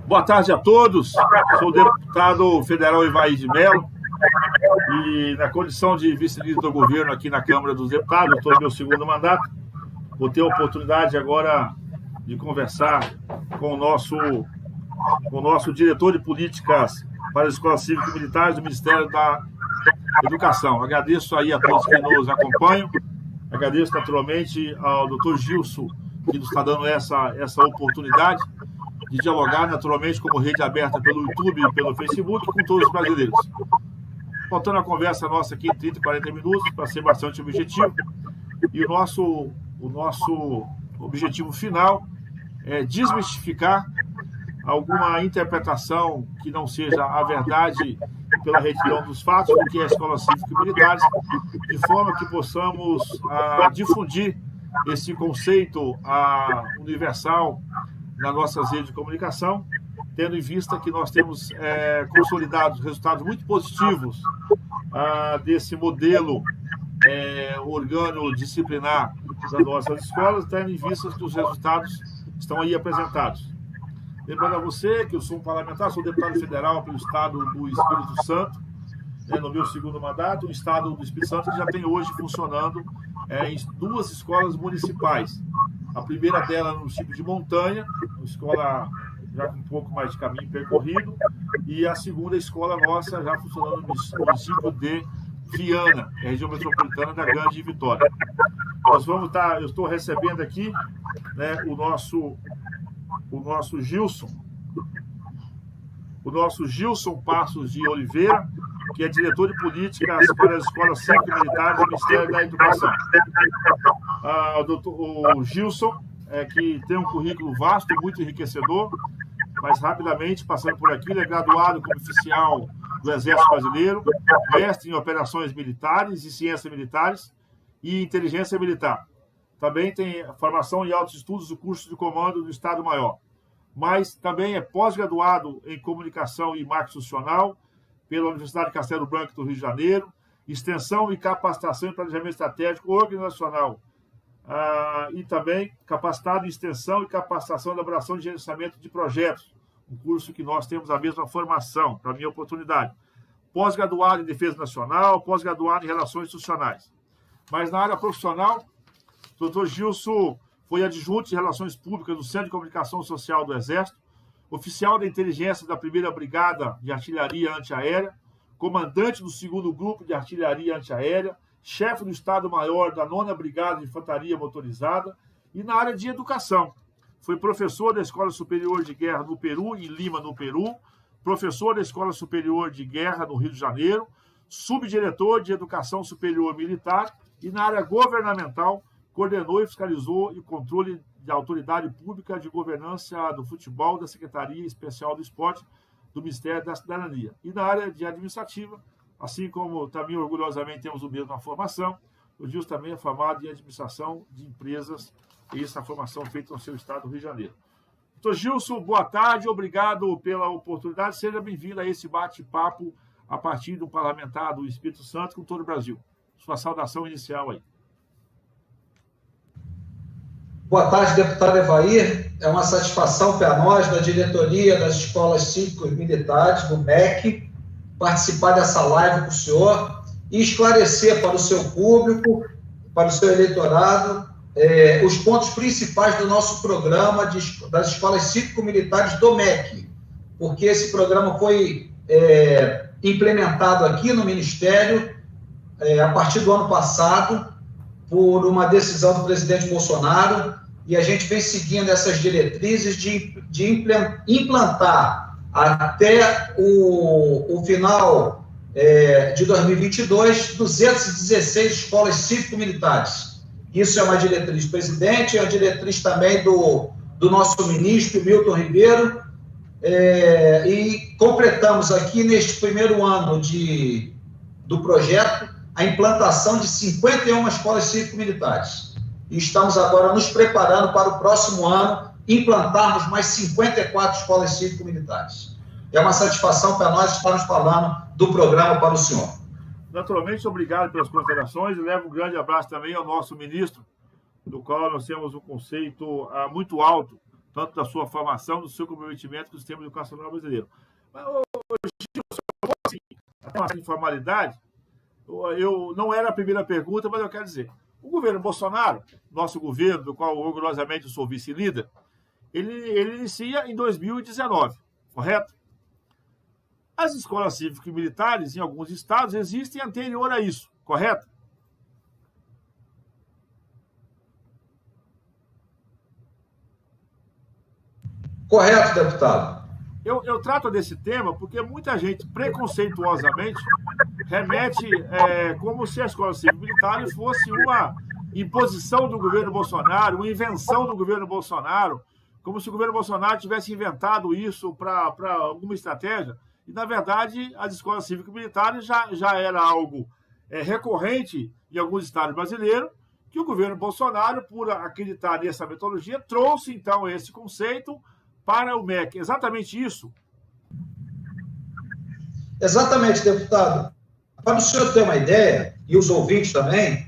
Boa tarde a todos. Sou o deputado federal Evair de Mello e, na condição de vice-líder do governo aqui na Câmara dos Deputados, estou no meu segundo mandato, vou ter a oportunidade agora de conversar com o nosso diretor de políticas para as escolas cívico-militares do Ministério da Educação. Agradeço aí a todos que nos acompanham, agradeço naturalmente ao Dr. Gilson, que nos está dando essa oportunidade de dialogar naturalmente como rede aberta pelo YouTube e pelo Facebook com todos os brasileiros. Faltando a conversa nossa aqui em 30 e 40 minutos, para ser bastante objetivo, e o nosso objetivo final é desmistificar alguma interpretação que não seja a verdade pela retidão dos fatos do que é a escola cívico-militares, de forma que possamos difundir esse conceito universal nas nossas redes de comunicação, tendo em vista que nós temos consolidados resultados muito positivos desse modelo organo-disciplinar das nossas escolas, tendo em vista que os resultados estão aí apresentados. Lembrando a você que eu sou um parlamentar, sou deputado federal pelo Estado do Espírito Santo, no meu segundo mandato, o Estado do Espírito Santo já tem hoje funcionando em 2 escolas municipais. A primeira dela no município de Montanha, uma escola já com um pouco mais de caminho percorrido, e a segunda escola nossa já funcionando no município de Viana, região metropolitana da Grande Vitória. Eu estou recebendo aqui, né, o nosso Gilson Passos de Oliveira, que é diretor de políticas para as escolas cívico-militares do Ministério da Educação. O Gilson, que tem um currículo vasto, muito enriquecedor, mas rapidamente, passando por aqui, ele é graduado como oficial do Exército Brasileiro, mestre em operações militares e ciências militares e inteligência militar. Também tem formação em altos estudos do curso de comando do Estado-Maior, mas também é pós-graduado em comunicação e marketing institucional pela Universidade Castelo Branco do Rio de Janeiro, extensão e capacitação em planejamento estratégico organizacional, e também capacitado em extensão e capacitação em elaboração de gerenciamento de projetos, um curso que nós temos a mesma formação, para a minha oportunidade. Pós-graduado em defesa nacional, pós-graduado em relações institucionais. Mas na área profissional, o Dr. Gilson foi adjunto de Relações Públicas do Centro de Comunicação Social do Exército, oficial da inteligência da 1ª Brigada de Artilharia Antiaérea, comandante do 2º Grupo de Artilharia Antiaérea, chefe do Estado-Maior da 9ª Brigada de Infantaria Motorizada, e na área de educação. Foi professor da Escola Superior de Guerra no Peru, em Lima, no Peru, professor da Escola Superior de Guerra no Rio de Janeiro, subdiretor de Educação Superior Militar e, na área governamental, coordenou e fiscalizou o controle da Autoridade Pública de Governança do Futebol da Secretaria Especial do Esporte do Ministério da Cidadania. E na área de administrativa, assim como também orgulhosamente temos o mesmo na formação, o Gilson também é formado em administração de empresas, e essa formação feita no seu estado do Rio de Janeiro. Doutor Gilson, boa tarde, obrigado pela oportunidade, seja bem-vindo a esse bate-papo a partir do parlamentar do Espírito Santo com todo o Brasil. Sua saudação inicial aí. Boa tarde, deputado Evair. É uma satisfação para nós, da diretoria das escolas cívico-militares, do MEC, participar dessa live com o senhor e esclarecer para o seu público, para o seu eleitorado, os pontos principais do nosso programa das escolas cívico-militares do MEC, porque esse programa foi implementado aqui no Ministério a partir do ano passado, por uma decisão do presidente Bolsonaro, e a gente vem seguindo essas diretrizes de implantar até o final de 2022, 216 escolas cívico-militares. Isso é uma diretriz do presidente, é uma diretriz também do nosso ministro, Milton Ribeiro, e completamos aqui, neste primeiro ano do projeto, a implantação de 51 escolas cívico-militares. E estamos agora nos preparando para o próximo ano implantarmos mais 54 escolas cívico-militares. É uma satisfação para nós estarmos falando do programa para o senhor. Naturalmente, obrigado pelas considerações e levo um grande abraço também ao nosso ministro, do qual nós temos um conceito muito alto, tanto da sua formação, do seu comprometimento com o sistema educacional brasileiro. Mas, assim, até uma informalidade, eu não era a primeira pergunta, mas eu quero dizer, o governo Bolsonaro, nosso governo, do qual orgulhosamente eu sou vice-líder, ele inicia em 2019, correto? As escolas cívico-militares, em alguns estados, existem anterior a isso, correto? Correto, deputado. Eu trato desse tema porque muita gente, preconceituosamente, remete como se a escola cívico-militar fosse uma imposição do governo Bolsonaro, uma invenção do governo Bolsonaro, como se o governo Bolsonaro tivesse inventado isso para alguma estratégia. E, na verdade, as escolas cívico-militares já era algo recorrente em alguns estados brasileiros, que o governo Bolsonaro, por acreditar nessa metodologia, trouxe, então, esse conceito para o MEC. Exatamente isso? Exatamente, deputado. Para o senhor ter uma ideia, e os ouvintes também,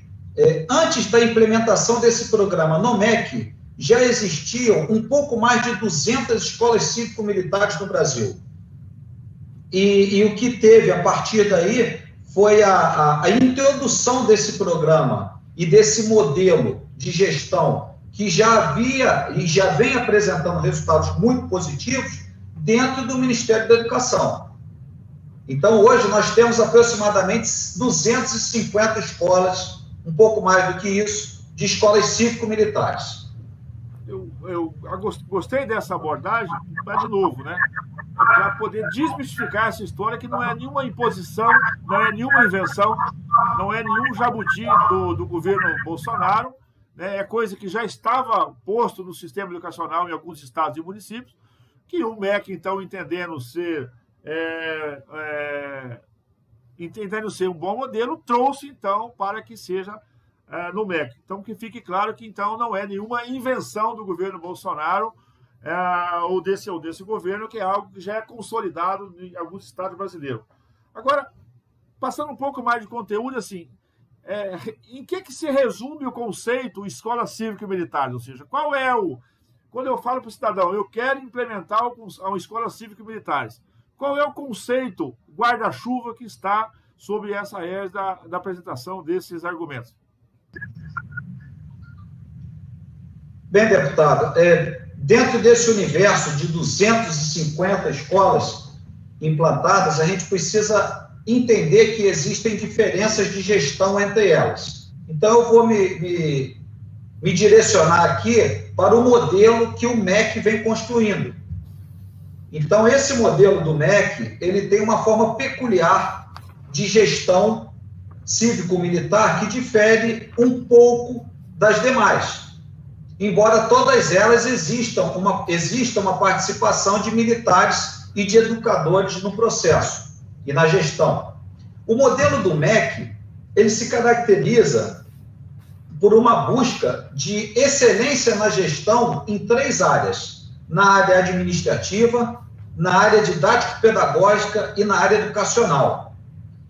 antes da implementação desse programa no MEC, já existiam um pouco mais de 200 escolas cívico-militares no Brasil. E o que teve a partir daí foi a introdução desse programa e desse modelo de gestão que já havia e já vem apresentando resultados muito positivos dentro do Ministério da Educação. Então, hoje, nós temos aproximadamente 250 escolas, um pouco mais do que isso, de escolas cívico-militares. Eu gostei dessa abordagem, mas, de novo, né? Para poder desmistificar essa história que não é nenhuma imposição, não é nenhuma invenção, não é nenhum jabuti do governo Bolsonaro, né? É coisa que já estava posto no sistema educacional em alguns estados e municípios, que o MEC, então, entendendo ser um bom modelo, trouxe, então, para que seja no MEC. Então, que fique claro que, então, não é nenhuma invenção do governo Bolsonaro ou desse governo, que é algo que já é consolidado em alguns estados brasileiros. Agora, passando um pouco mais de conteúdo, assim, em que se resume o conceito escola cívico-militar? Ou seja, qual é quando eu falo para o cidadão, eu quero implementar uma escola cívico-militares, qual é o conceito guarda-chuva que está sobre essa égide da apresentação desses argumentos? Bem, deputado, dentro desse universo de 250 escolas implantadas, a gente precisa entender que existem diferenças de gestão entre elas. Então, eu vou me direcionar aqui para o modelo que o MEC vem construindo. Então, esse modelo do MEC, ele tem uma forma peculiar de gestão cívico-militar que difere um pouco das demais. Embora todas elas exista uma participação de militares e de educadores no processo e na gestão. O modelo do MEC, ele se caracteriza por uma busca de excelência na gestão em 3 áreas: na área administrativa, na área didático-pedagógica e na área educacional.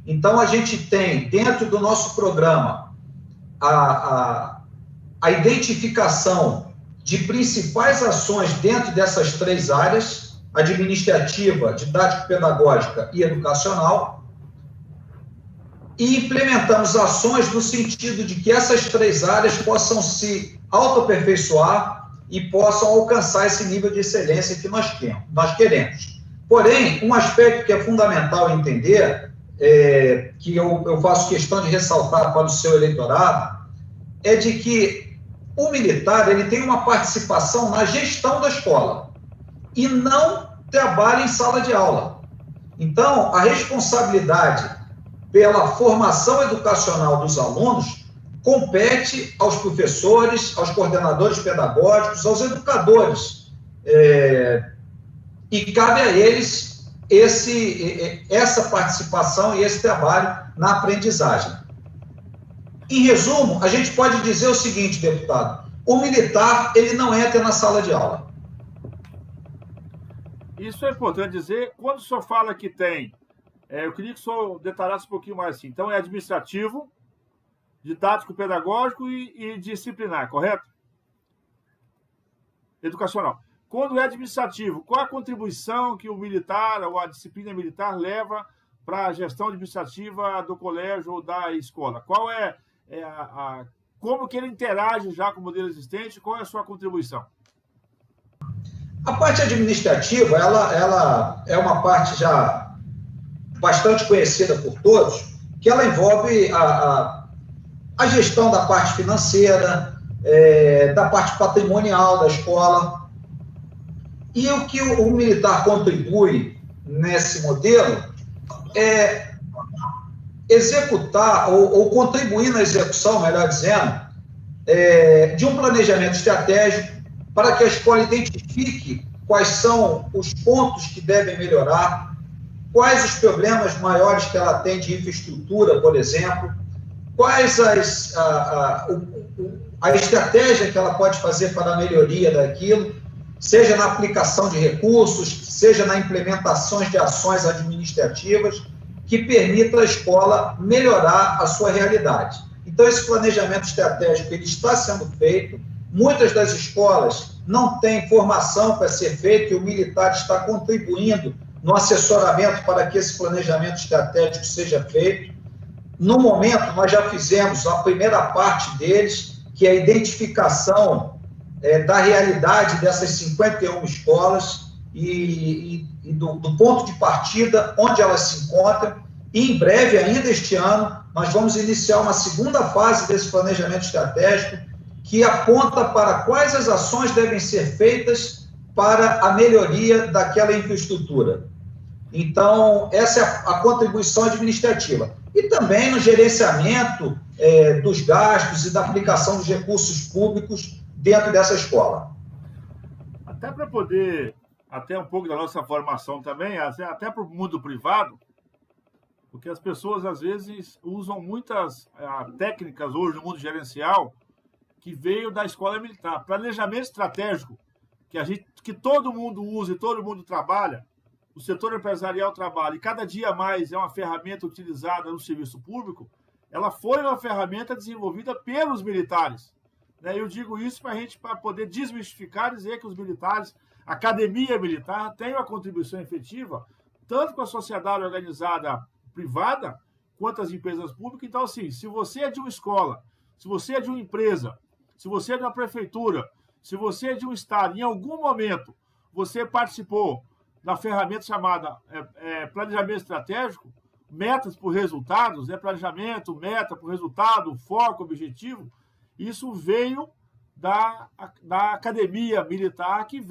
Então, a gente tem, dentro do nosso programa, a identificação de principais ações dentro dessas 3 áreas, administrativa, didático-pedagógica e educacional, e implementamos ações no sentido de que essas 3 áreas possam se autoaperfeiçoar e possam alcançar esse nível de excelência que nós queremos. Porém, um aspecto que é fundamental entender, que eu faço questão de ressaltar para o seu eleitorado, é de que o militar ele tem uma participação na gestão da escola e não trabalha em sala de aula. Então, a responsabilidade pela formação educacional dos alunos compete aos professores, aos coordenadores pedagógicos, aos educadores. E cabe a eles essa participação e esse trabalho na aprendizagem. Em resumo, a gente pode dizer o seguinte, deputado: o militar, ele não entra na sala de aula. Isso é importante dizer. Quando o senhor fala que tem Eu queria que o senhor detalhasse um pouquinho mais assim. Então, é administrativo, didático-pedagógico e disciplinar, correto? Educacional. Quando é administrativo, qual a contribuição que o militar ou a disciplina militar leva para a gestão administrativa do colégio ou da escola? Qual como que ele interage já com o modelo existente? Qual é a sua contribuição? A parte administrativa, ela é uma parte já bastante conhecida por todos, que ela envolve a gestão da parte financeira, da parte patrimonial da escola. E o que o militar contribui nesse modelo é executar ou contribuir na execução, melhor dizendo, de um planejamento estratégico para que a escola identifique quais são os pontos que devem melhorar, quais os problemas maiores que ela tem de infraestrutura, por exemplo, quais a estratégia que ela pode fazer para a melhoria daquilo, seja na aplicação de recursos, seja na implementação de ações administrativas que permita à escola melhorar a sua realidade. Então, esse planejamento estratégico ele está sendo feito. Muitas das escolas não têm formação para ser feito e o militar está contribuindo no assessoramento para que esse planejamento estratégico seja feito. No momento, nós já fizemos a primeira parte deles, que é a identificação da realidade dessas 51 escolas e do ponto de partida onde elas se encontram. E em breve, ainda este ano, nós vamos iniciar uma segunda fase desse planejamento estratégico que aponta para quais as ações devem ser feitas para a melhoria daquela infraestrutura. Então, essa é a contribuição administrativa. E também no gerenciamento dos gastos e da aplicação dos recursos públicos dentro dessa escola. Até para poder, até um pouco da nossa formação também, até para o mundo privado, porque as pessoas, às vezes, usam muitas técnicas hoje no mundo gerencial que veio da escola militar. Planejamento estratégico, que todo mundo usa e todo mundo trabalha, o setor empresarial trabalha, e cada dia mais é uma ferramenta utilizada no serviço público, ela foi uma ferramenta desenvolvida pelos militares. Eu digo isso para poder desmistificar, dizer que os militares, a academia militar, tem uma contribuição efetiva, tanto com a sociedade organizada privada, quanto as empresas públicas. Então, assim, se você é de uma escola, se você é de uma empresa, se você é de uma prefeitura, se você é de um estado, em algum momento você participou da ferramenta chamada planejamento estratégico, metas por resultados, planejamento, meta por resultado, foco, objetivo, isso veio da academia militar, que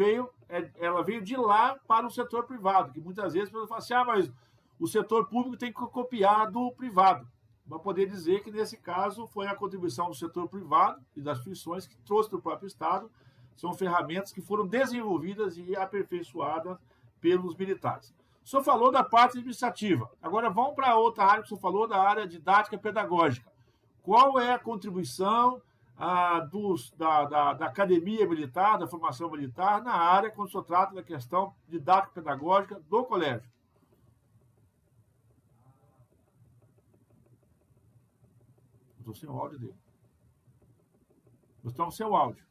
ela veio de lá para o setor privado, que muitas vezes as pessoas falam assim, mas o setor público tem que copiar do privado. Para poder dizer que, nesse caso, foi a contribuição do setor privado e das instituições que trouxe do próprio Estado. São ferramentas que foram desenvolvidas e aperfeiçoadas pelos militares. O senhor falou da parte administrativa. Agora vamos para outra área que o senhor falou, da área didática pedagógica. Qual é a contribuição da academia militar, da formação militar, na área quando o senhor trata da questão didática pedagógica do colégio? Estou sem o áudio dele. Nós estamos sem o áudio.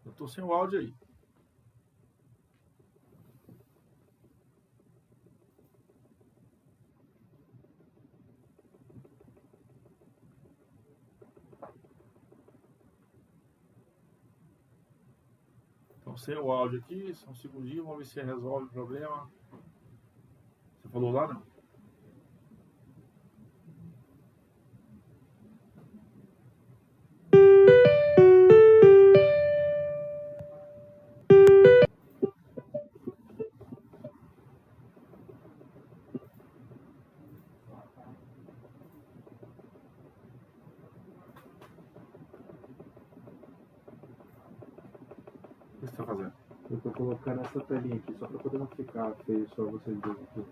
Eu estou sem o áudio aí. Então, sem o áudio aqui, só um segundinho, vamos ver se resolve o problema. Você falou lá, não? você está fazendo? Eu estou colocando essa telinha aqui só para poder não ficar feio só vocês dois aqui.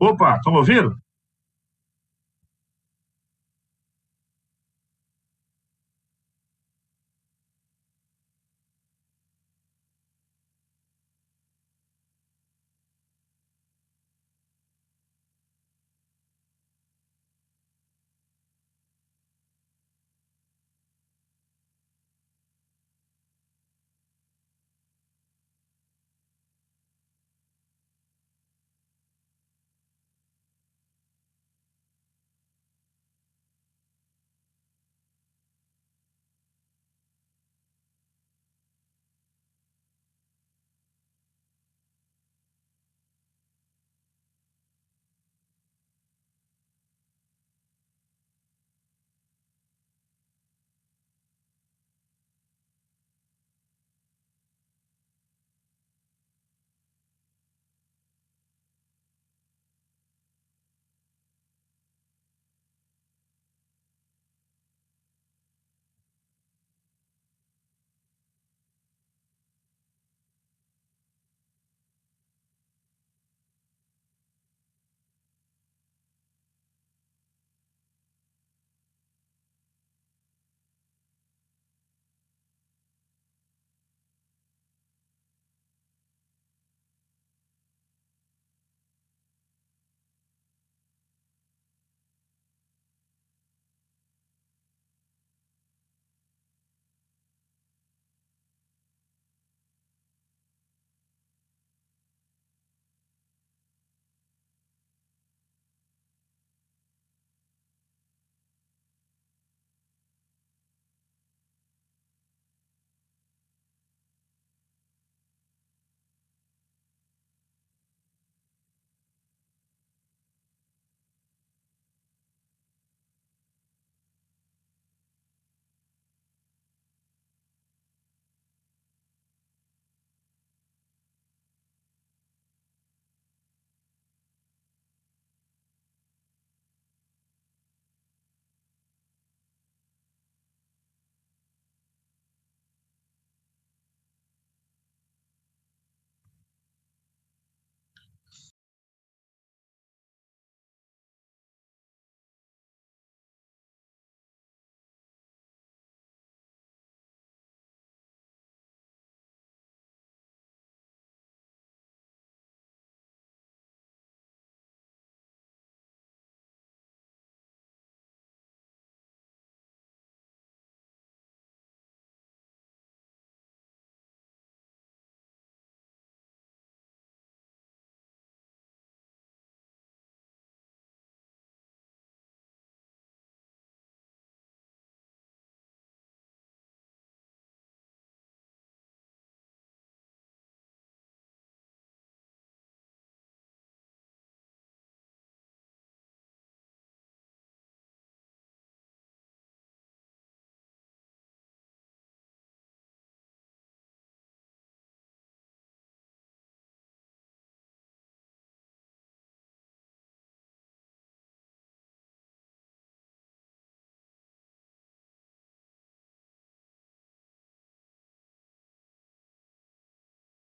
Opa, estão me ouvindo?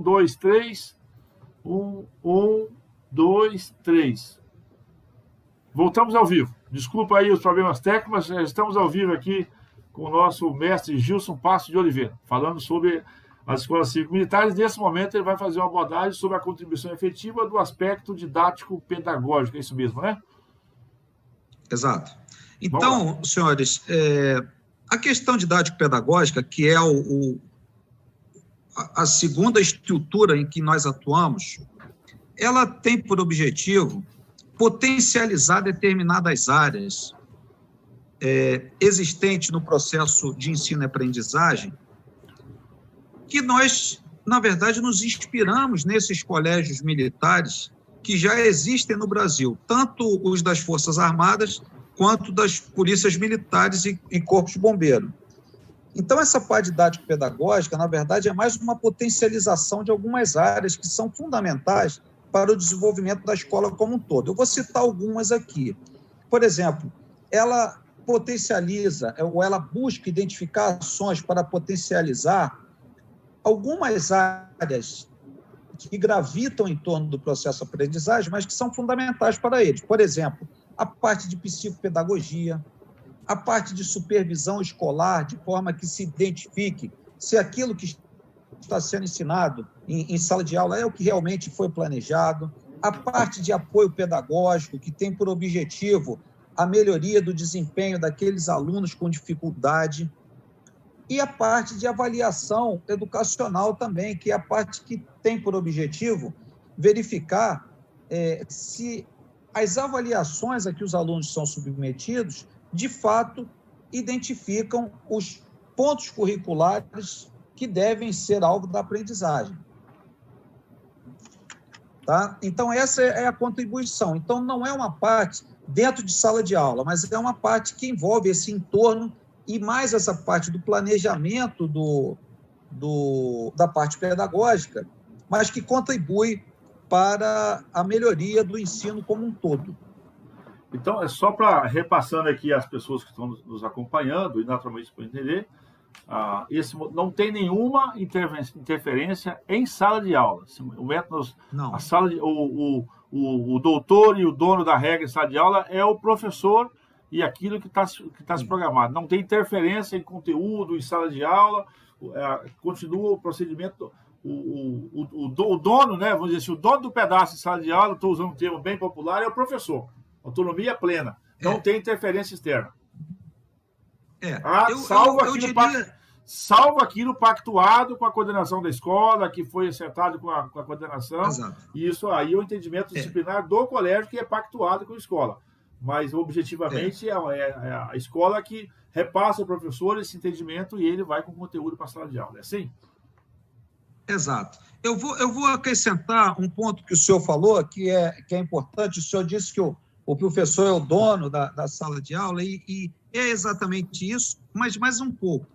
2, 3. 1, 2, 3. Voltamos ao vivo. Desculpa aí os problemas técnicos, mas já estamos ao vivo aqui com o nosso mestre Gilson Passos de Oliveira, falando sobre as escolas cívico-militares. Nesse momento, ele vai fazer uma abordagem sobre a contribuição efetiva do aspecto didático-pedagógico. É isso mesmo, né? Exato. Então, senhores, a questão didático-pedagógica, que é a segunda estrutura em que nós atuamos, ela tem por objetivo potencializar determinadas áreas existentes no processo de ensino e aprendizagem, que nós, na verdade, nos inspiramos nesses colégios militares que já existem no Brasil, tanto os das Forças Armadas quanto das polícias militares e corpos de bombeiro. Então, essa parte didático-pedagógica, na verdade, é mais uma potencialização de algumas áreas que são fundamentais para o desenvolvimento da escola como um todo. Eu vou citar algumas aqui. Por exemplo, ela potencializa, ou ela busca identificar ações para potencializar algumas áreas que gravitam em torno do processo de aprendizagem, mas que são fundamentais para eles. Por exemplo, a parte de psicopedagogia, a parte de supervisão escolar, de forma que se identifique se aquilo que está sendo ensinado em sala de aula é o que realmente foi planejado, a parte de apoio pedagógico, que tem por objetivo a melhoria do desempenho daqueles alunos com dificuldade, e a parte de avaliação educacional também, que é a parte que tem por objetivo verificar se as avaliações a que os alunos são submetidos, de fato, identificam os pontos curriculares que devem ser alvo da aprendizagem. Tá? Então, essa é a contribuição. Então, não é uma parte dentro de sala de aula, mas é uma parte que envolve esse entorno e mais essa parte do planejamento da parte pedagógica, mas que contribui para a melhoria do ensino como um todo. Então, é só para repassando aqui as pessoas que estão nos acompanhando, e naturalmente para entender, não tem nenhuma interferência em sala de aula. O método, não. A sala de, o doutor e o dono da regra em sala de aula é o professor e aquilo que está se programado. Não tem interferência em conteúdo, em sala de aula, continua o procedimento. O dono, né, vamos dizer assim, o dono do pedaço de sala de aula, estou usando um termo bem popular, é o professor. Autonomia plena. Não tem interferência externa. Salvo aquilo pactuado com a coordenação da escola, que foi acertado com a coordenação. Exato. E isso aí é o entendimento disciplinar do colégio, que é pactuado com a escola. Mas, objetivamente, é a escola que repassa ao professor esse entendimento e ele vai com o conteúdo para a sala de aula. É assim? Exato. Eu vou acrescentar um ponto que o senhor falou, que é importante. O senhor disse que o professor é o dono da sala de aula, e é exatamente isso, mas mais um pouco.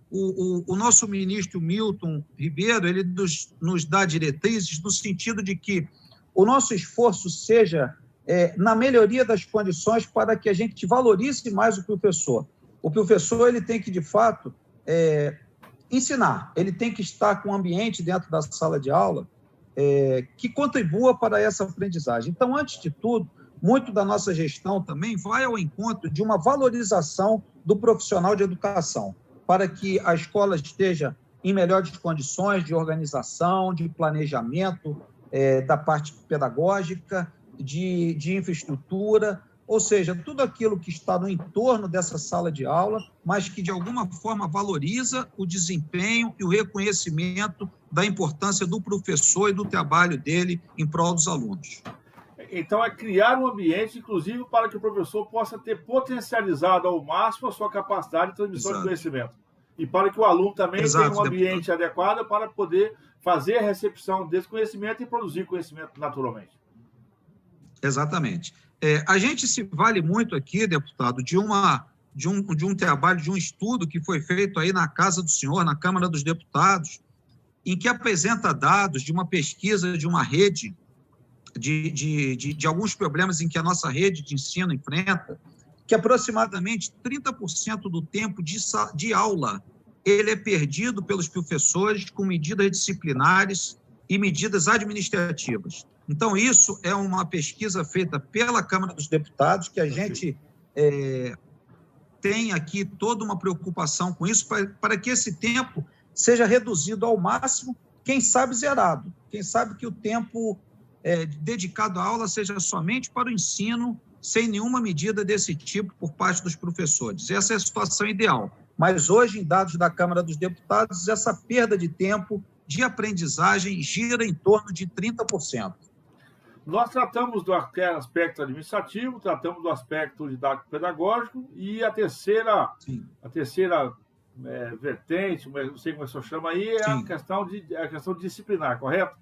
O nosso ministro Milton Ribeiro, ele nos dá diretrizes no sentido de que o nosso esforço seja na melhoria das condições para que a gente valorize mais o professor. O professor ele tem que, de fato, ensinar, ele tem que estar com um ambiente dentro da sala de aula que contribua para essa aprendizagem. Então, antes de tudo, muito da nossa gestão também vai ao encontro de uma valorização do profissional de educação, para que a escola esteja em melhores condições de organização, de planejamento, da parte pedagógica, de infraestrutura, ou seja, tudo aquilo que está no entorno dessa sala de aula, mas que, de alguma forma, valoriza o desempenho e o reconhecimento da importância do professor e do trabalho dele em prol dos alunos. Então, é criar um ambiente, inclusive, para que o professor possa ter potencializado ao máximo a sua capacidade de transmissão de conhecimento. E para que o aluno também tenha um ambiente adequado para poder fazer a recepção desse conhecimento e produzir conhecimento naturalmente. Exatamente. A gente se vale muito aqui, deputado, de um trabalho, de um estudo que foi feito aí na Casa do Senhor, na Câmara dos Deputados, em que apresenta dados de uma pesquisa de uma rede de alguns problemas em que a nossa rede de ensino enfrenta, que aproximadamente 30% do tempo de aula ele é perdido pelos professores com medidas disciplinares e medidas administrativas. Então, isso é uma pesquisa feita pela Câmara dos Deputados, que a gente tem aqui toda uma preocupação com isso, para que esse tempo seja reduzido ao máximo, quem sabe zerado. Quem sabe que o tempo dedicado à aula seja somente para o ensino, sem nenhuma medida desse tipo por parte dos professores. Essa é a situação ideal. Mas hoje, em dados da Câmara dos Deputados, essa perda de tempo de aprendizagem gira em torno de 30%. Nós tratamos do aspecto administrativo, tratamos do aspecto didático-pedagógico e a terceira vertente, não sei como é que você chama aí, é a questão disciplinar, correto?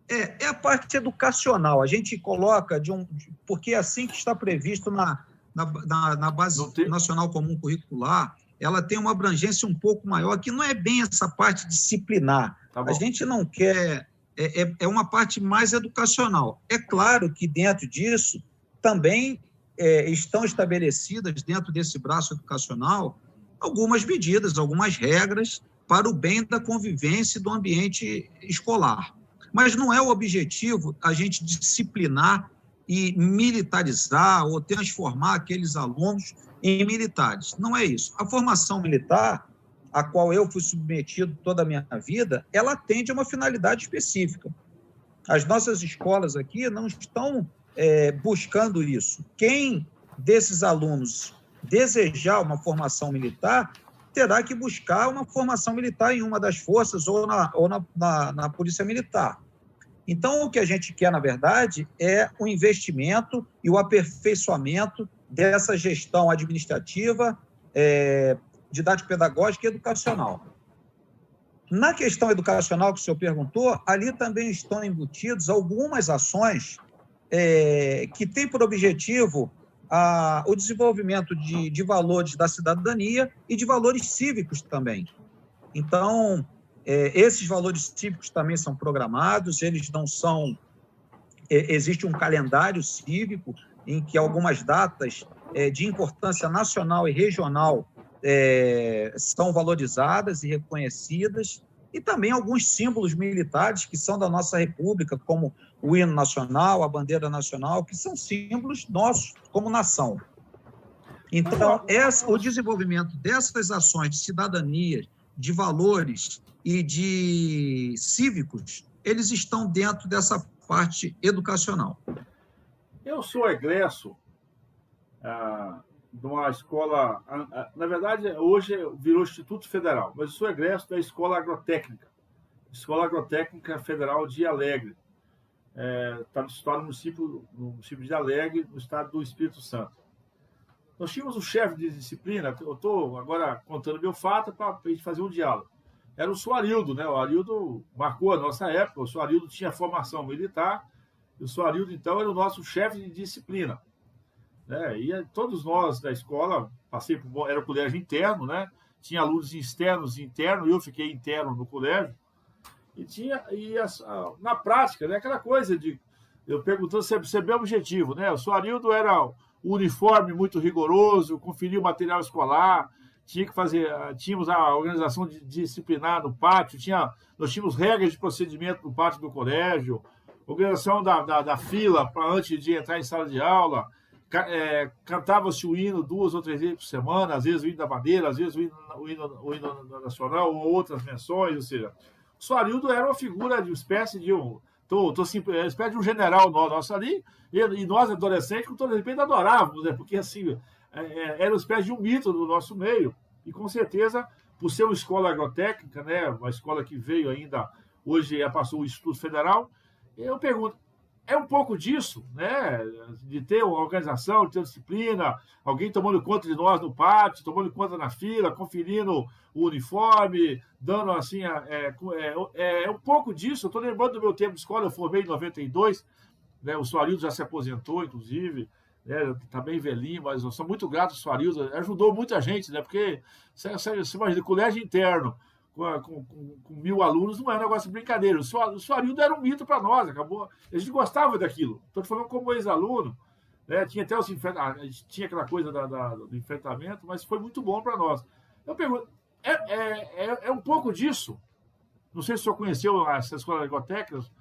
É a parte educacional. A gente coloca porque é assim que está previsto na Base Nacional Comum Curricular, ela tem uma abrangência um pouco maior, que não é bem essa parte disciplinar. A gente não quer... É uma parte mais educacional. É claro que dentro disso também estão estabelecidas, dentro desse braço educacional, algumas medidas, algumas regras para o bem da convivência do ambiente escolar. Mas não é o objetivo a gente disciplinar e militarizar ou transformar aqueles alunos em militares. Não é isso. A formação militar, a qual eu fui submetido toda a minha vida, ela atende a uma finalidade específica. As nossas escolas aqui não estão buscando isso. Quem desses alunos desejar uma formação militar terá que buscar uma formação militar em uma das forças ou na Polícia Militar. Então, o que a gente quer, na verdade, é o investimento e o aperfeiçoamento dessa gestão administrativa, didático-pedagógica e educacional. Na questão educacional que o senhor perguntou, ali também estão embutidos algumas ações que têm por objetivo o desenvolvimento de valores da cidadania e de valores cívicos também. Então, esses valores cívicos também são programados, eles não são... Existe um calendário cívico em que algumas datas de importância nacional e regional são valorizadas e reconhecidas, e também alguns símbolos militares que são da nossa República, como o hino nacional, a bandeira nacional, que são símbolos nossos como nação. Então, o desenvolvimento dessas ações de cidadania, de valores e de cívicos, eles estão dentro dessa parte educacional. Eu sou egresso de uma escola, na verdade, hoje virou Instituto Federal, mas eu sou egresso da Escola Agrotécnica Federal de Alegre. Está no município de Alegre, no estado do Espírito Santo. Nós tínhamos um chefe de disciplina, eu estou agora contando meu fato para a gente fazer um diálogo. Era o Soarildo, né? O Arildo marcou a nossa época, o Soarildo tinha formação militar, e o Soarildo, então, era o nosso chefe de disciplina. E todos nós da escola, era o colégio interno, né? Tinha alunos externos e internos, eu fiquei interno no colégio, na prática, né? Aquela coisa de, eu perguntando se é bem objetivo, né? O Soarildo era o uniforme muito rigoroso, conferia o material escolar, tínhamos a organização disciplinar no pátio, nós tínhamos regras de procedimento no pátio do colégio, organização da fila antes de entrar em sala de aula, cantava-se o hino 2 ou 3 vezes por semana, às vezes o hino da bandeira, às vezes o hino nacional ou outras menções, ou seja, o Soarildo era uma figura de uma espécie de uma espécie de um general nosso ali, e nós, adolescentes, com todo respeito, adorávamos, né? Porque assim, era uma espécie de um mito do nosso meio, e com certeza, por ser uma escola agrotécnica, né? Uma escola que veio ainda, hoje passou o Instituto Federal, eu pergunto, é um pouco disso, né? De ter uma organização, de ter disciplina, alguém tomando conta de nós no pátio, tomando conta na fila, conferindo o uniforme, dando assim... É um pouco disso. Eu estou lembrando do meu tempo de escola, eu formei em 92, né? O Soarildo já se aposentou, inclusive, né? Está bem velhinho, mas eu sou muito grato ao Soarildo, ajudou muita gente, né? Porque, você imagina, colégio interno, com 1.000 alunos, não é um negócio de brincadeira. O Soarildo era um mito para nós, acabou. A gente gostava daquilo. Estou falando como ex-aluno, né? Tinha até tinha aquela coisa do enfrentamento, mas foi muito bom para nós. Eu pergunto, é um pouco disso? Não sei se o senhor conheceu essa escola de agrotécnicas,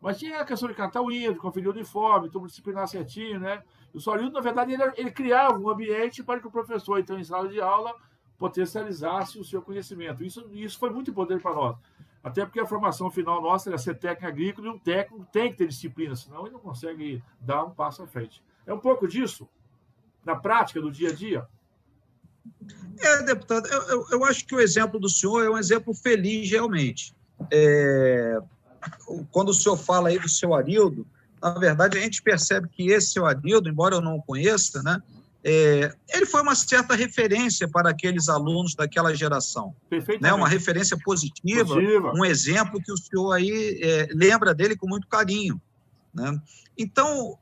mas tinha a questão de cantar o hino, de conferir o uniforme, tudo disciplinar certinho, né? E o Sr. Arildo, na verdade, ele criava um ambiente para que o professor, então, em sala de aula, potencializasse o seu conhecimento. Isso foi muito importante para nós. Até porque a formação final nossa era ser técnico agrícola, e um técnico tem que ter disciplina, senão ele não consegue dar um passo à frente. É um pouco disso, na prática, do dia a dia. Deputado, eu acho que o exemplo do senhor é um exemplo feliz, realmente. Quando o senhor fala aí do seu Arildo, na verdade, a gente percebe que esse seu Arildo, embora eu não o conheça, né, ele foi uma certa referência para aqueles alunos daquela geração. Né, uma referência positiva, um exemplo que o senhor aí lembra dele com muito carinho. Né? Então,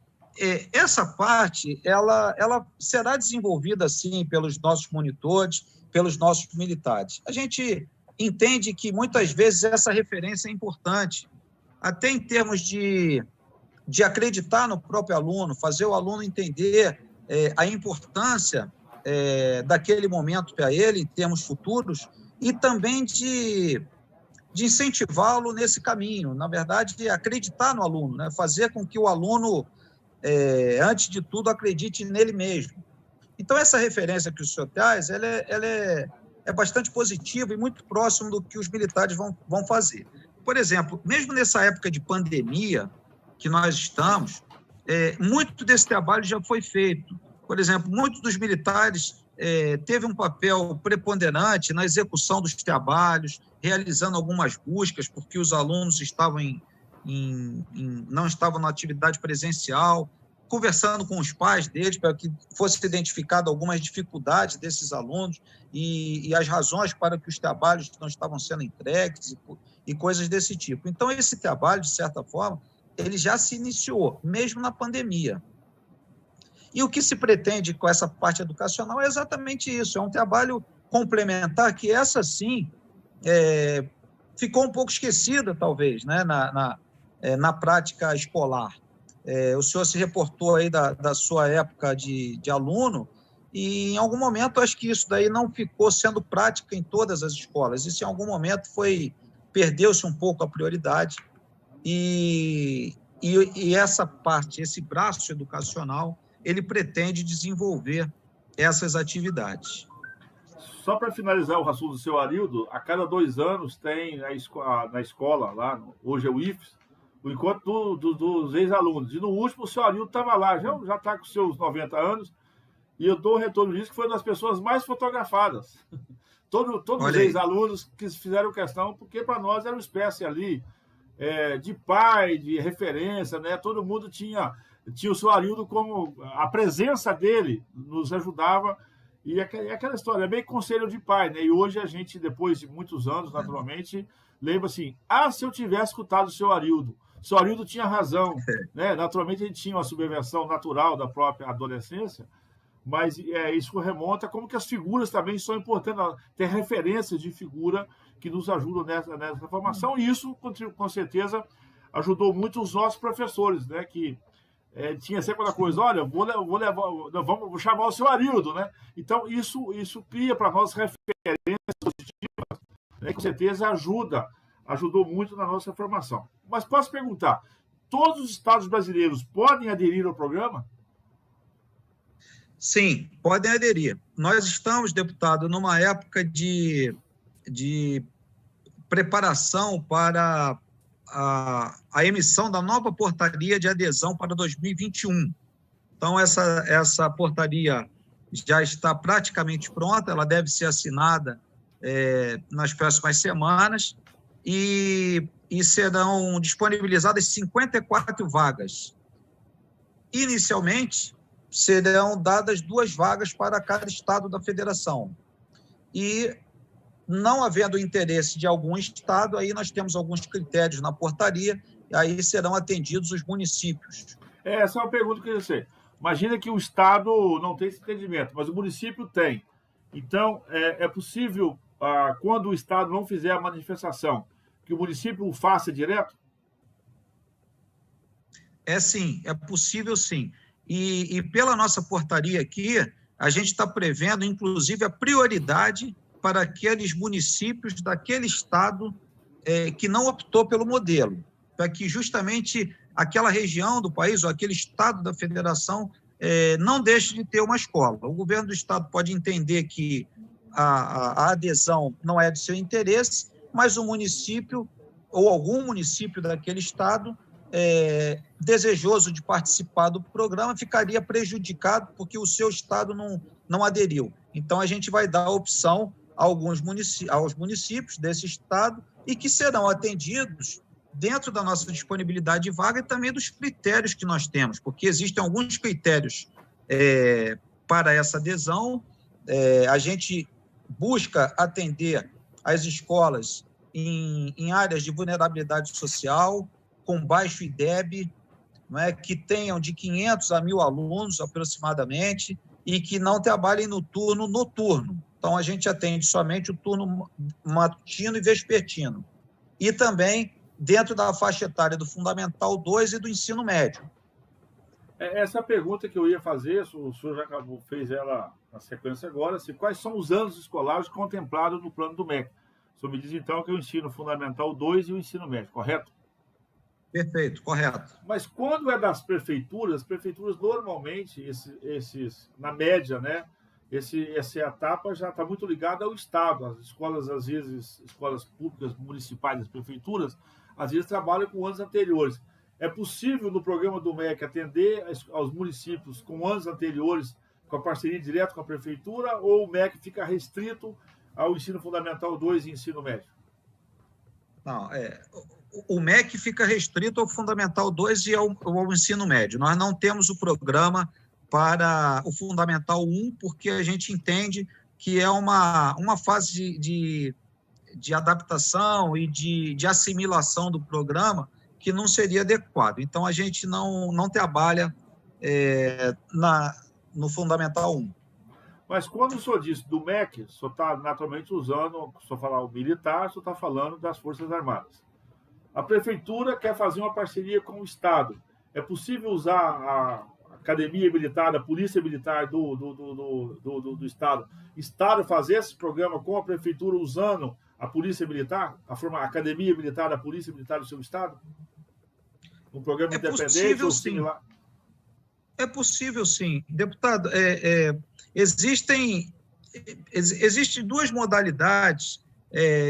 essa parte, ela será desenvolvida, sim, pelos nossos monitores, pelos nossos militares. A gente entende que, muitas vezes, essa referência é importante, até em termos de acreditar no próprio aluno, fazer o aluno entender a importância daquele momento para ele, em termos futuros, e também de incentivá-lo nesse caminho. Na verdade, acreditar no aluno, né? Fazer com que o aluno, antes de tudo, acredite nele mesmo. Então, essa referência que o senhor traz, ela é bastante positiva e muito próximo do que os militares vão fazer. Por exemplo, mesmo nessa época de pandemia que nós estamos, muito desse trabalho já foi feito. Por exemplo, muitos dos militares teve um papel preponderante na execução dos trabalhos, realizando algumas buscas, porque os alunos estavam não estavam na atividade presencial, conversando com os pais deles para que fosse identificado algumas dificuldades desses alunos e as razões para que os trabalhos não estavam sendo entregues e coisas desse tipo. Então, esse trabalho, de certa forma, ele já se iniciou, mesmo na pandemia. E o que se pretende com essa parte educacional é exatamente isso, é um trabalho complementar que, essa sim, ficou um pouco esquecida, talvez, né, na prática escolar. O senhor se reportou aí da sua época de aluno, e em algum momento acho que isso daí não ficou sendo prática em todas as escolas. Isso em algum momento perdeu-se um pouco a prioridade, e essa parte, esse braço educacional, ele pretende desenvolver essas atividades. Só para finalizar o assunto do seu Arildo, a cada 2 anos tem na escola, lá, hoje é o IFES, o encontro dos ex-alunos. E no último, o seu Arildo estava lá, já está com seus 90 anos, e eu dou o retorno disso, que foi uma das pessoas mais fotografadas. Todos os ex-alunos que fizeram questão, porque para nós era uma espécie ali de pai, de referência, né? Todo mundo tinha o seu Arildo como a presença dele nos ajudava. E aquela história, é bem conselho de pai, né? E hoje a gente, depois de muitos anos, naturalmente, lembra assim, se eu tivesse escutado o seu Arildo tinha razão, né? Naturalmente a gente tinha uma subversão natural da própria adolescência, mas isso remonta como que as figuras também são importantes, ter referências de figura que nos ajudam nessa formação, e isso, com certeza, ajudou muito os nossos professores, né? Que tinha sempre aquela coisa, olha, vou chamar o seu Arildo, né? Então, isso cria para nós referências positivas, né? Que com certeza ajudou muito na nossa formação. Mas posso perguntar, todos os estados brasileiros podem aderir ao programa? Sim, podem aderir. Nós estamos, deputado, numa época de preparação para a emissão da nova portaria de adesão para 2021. Então, essa portaria já está praticamente pronta, ela deve ser assinada nas próximas semanas e serão disponibilizadas 54 vagas. Inicialmente, serão dadas 2 vagas para cada estado da federação. E, não havendo interesse de algum estado, aí nós temos alguns critérios na portaria, e aí serão atendidos os municípios. Essa é uma pergunta que eu queria dizer. Imagina que o estado não tem esse entendimento, mas o município tem. Então, é possível, quando o estado não fizer a manifestação, que o município o faça direto? Sim, é possível sim. E pela nossa portaria aqui, a gente está prevendo, inclusive, a prioridade para aqueles municípios daquele estado que não optou pelo modelo, para que justamente aquela região do país, ou aquele estado da federação, não deixe de ter uma escola. O governo do estado pode entender que a adesão não é de seu interesse, mas o município, ou algum município daquele estado, desejoso de participar do programa, ficaria prejudicado porque o seu estado não aderiu. Então, a gente vai dar a opção aos municípios desse estado e que serão atendidos dentro da nossa disponibilidade de vaga e também dos critérios que nós temos, porque existem alguns critérios para essa adesão. A gente busca atender as escolas em áreas de vulnerabilidade social, com baixo IDEB, que tenham de 500 a 1.000 alunos aproximadamente e que não trabalhem no turno noturno. Então, a gente atende somente o turno matutino e vespertino. E também dentro da faixa etária do Fundamental 2 e do ensino médio. Essa pergunta que eu ia fazer, o senhor já fez ela na sequência agora, quais são os anos escolares contemplados no plano do MEC? O senhor me diz, então, que é o ensino Fundamental 2 e o ensino médio, correto? Perfeito, correto. Mas quando é das prefeituras, as prefeituras normalmente, na média, né, essa etapa já está muito ligada ao Estado. As escolas, às vezes, escolas públicas, municipais, das prefeituras, às vezes trabalham com anos anteriores. É possível, no programa do MEC, atender aos municípios com anos anteriores, com a parceria direta com a prefeitura, ou o MEC fica restrito ao ensino fundamental 2 e ensino médio? Não, o MEC fica restrito ao Fundamental 2 e ao ensino médio. Nós não temos o programa para o Fundamental 1, porque a gente entende que é uma fase de adaptação e de assimilação do programa que não seria adequado. Então, a gente não trabalha no Fundamental 1. Mas quando o senhor disse do MEC, o senhor está naturalmente usando, se o senhor falar o militar, o senhor está falando das Forças Armadas. A prefeitura quer fazer uma parceria com o Estado. É possível usar a Academia Militar, a Polícia Militar do Estado, fazer esse programa com a prefeitura usando a Polícia Militar, a Academia Militar da Polícia Militar do seu Estado? Um programa independente ou similar? É possível, sim. Deputado, existem duas modalidades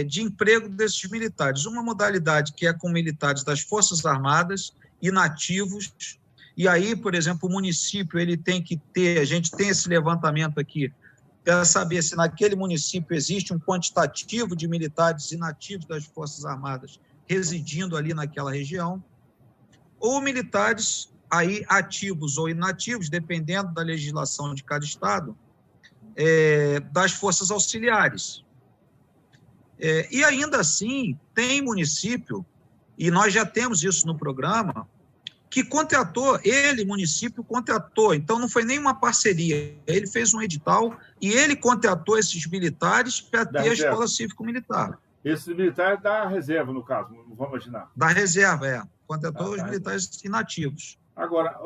de emprego desses militares. Uma modalidade que é com militares das Forças Armadas e nativos, e aí, por exemplo, o município ele tem que ter, a gente tem esse levantamento aqui, para saber se naquele município existe um quantitativo de militares e nativos das Forças Armadas residindo ali naquela região, ou militares aí ativos ou inativos, dependendo da legislação de cada estado, das forças auxiliares. E ainda assim, tem município, e nós já temos isso no programa, que município contratou, então não foi nenhuma parceria, ele fez um edital e ele contratou esses militares para ter a escola cívico-militar. Esse militar da reserva, no caso, não vamos imaginar. Da reserva, contratou os militares inativos. Agora,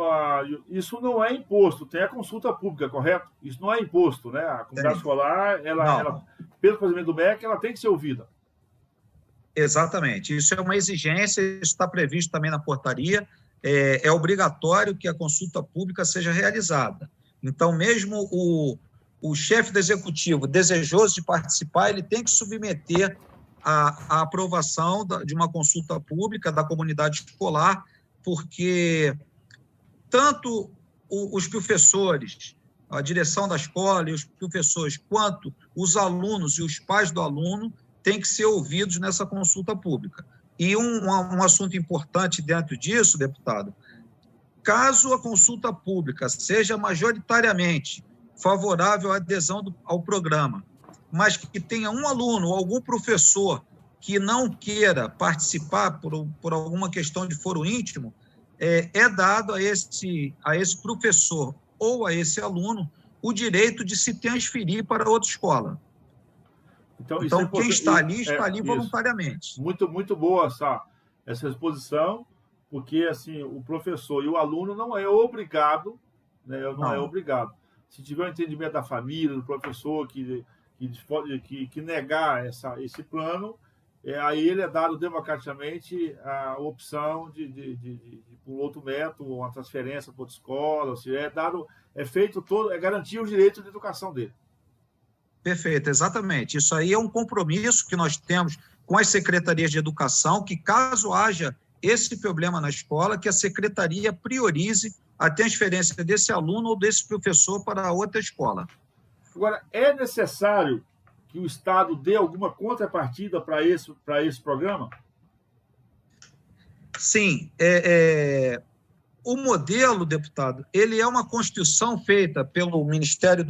isso não é imposto, tem a consulta pública, correto? Isso não é imposto, né? A comunidade escolar, ela, pelo procedimento do MEC, ela tem que ser ouvida. Exatamente, isso é uma exigência, isso está previsto também na portaria, é obrigatório que a consulta pública seja realizada. Então, mesmo o chefe do executivo desejoso de participar, ele tem que submeter a aprovação de uma consulta pública da comunidade escolar, porque tanto os professores, a direção da escola e os professores, quanto os alunos e os pais do aluno têm que ser ouvidos nessa consulta pública. E um assunto importante dentro disso, deputado, caso a consulta pública seja majoritariamente favorável à adesão ao programa, mas que tenha um aluno ou algum professor que não queira participar por alguma questão de foro íntimo, é dado a esse professor ou a esse aluno o direito de se transferir para outra escola. Então quem está ali voluntariamente. Muito, muito boa essa exposição, porque assim, o professor e o aluno não é obrigado, né, não é obrigado. Se tiver um entendimento da família, do professor que negar esse plano, aí ele é dado democraticamente a opção por outro método, uma transferência para outra escola, ou seja, é garantir o direito de educação dele. Perfeito, exatamente. Isso aí é um compromisso que nós temos com as secretarias de educação, que caso haja esse problema na escola, que a secretaria priorize a transferência desse aluno ou desse professor para outra escola. Agora, é necessário que o Estado dê alguma contrapartida para esse programa? Sim. O modelo, deputado, ele é uma construção feita pelo Ministério